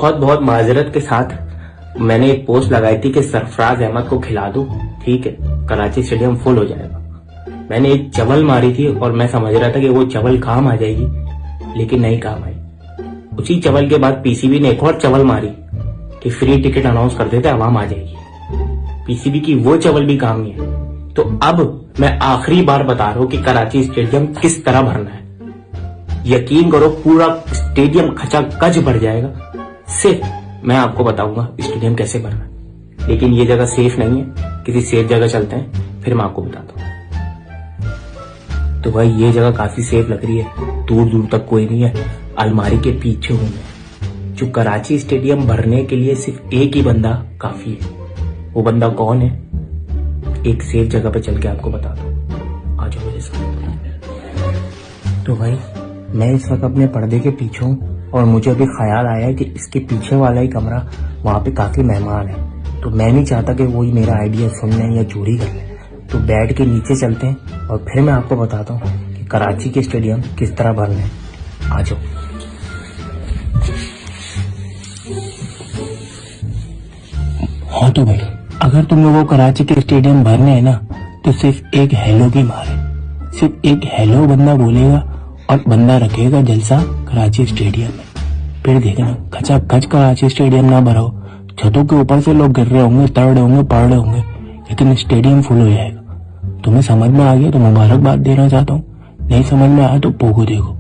बहुत बहुत माजरत के साथ मैंने एक पोस्ट लगाई थी कि सरफराज अहमद को खिला दो, ठीक है, कराची स्टेडियम फुल हो जाएगा। मैंने एक चवल मारी थी और मैं समझ रहा था कि वो चवल काम आ जाएगी, लेकिन नहीं काम आई। उसी चवल के बाद पीसीबी ने एक और चवल मारी कि फ्री टिकट अनाउंस कर देते, आवाम आ जाएगी। पीसीबी की वो चवल भी काम नहीं है। तो अब मैं आखिरी बार बता रहा हूं कि कराची स्टेडियम किस तरह भरना है। यकीन करो पूरा स्टेडियम खचाखच भर जाएगा। सिर्फ मैं आपको बताऊंगा स्टेडियम कैसे भरना है। लेकिन ये जगह सेफ नहीं है, किसी सेफ जगह चलते हैं, फिर मैं आपको बताता हूँ। तो भाई ये जगह काफी सेफ लग रही है, दूर दूर तक कोई नहीं है। अलमारी के पीछे हूं मैं। जो कराची स्टेडियम भरने के लिए सिर्फ एक ही बंदा काफी है। वो बंदा कौन है, एक सेफ जगह पे चल के आपको बताता हूँ। आ जाओ मेरे साथ। तो भाई मैं इस वक्त अपने पर्दे के पीछे हूँ और मुझे अभी ख्याल आया है कि इसके पीछे वाला ही कमरा, वहां पे काफी मेहमान है। तो मैं नहीं चाहता कि वो ही मेरा आइडिया सुन लें या चोरी कर लें। तो बेड के नीचे चलते हैं और फिर मैं आपको बताता हूँ कि कराची के स्टेडियम किस तरह भरने हैं। आ जाओ। हाँ तो भाई अगर तुम लोगों को कराची के स्टेडियम भरने हैं ना, तो सिर्फ एक हेलो की मार है। सिर्फ एक हेलो बंदा बोलेगा और बंदा रखेगा जलसा कराची स्टेडियम में। फिर देखना खचाखच कराची स्टेडियम ना भरा हो, छतों के ऊपर से लोग गिर रहे होंगे, तड़ रहे होंगे, पड़ रहे होंगे, लेकिन स्टेडियम फुल हो जाएगा। तुम्हें समझ में आ गया तो मुबारकबाद देना चाहता हूँ, नहीं समझ में आया तो पोगो देखो।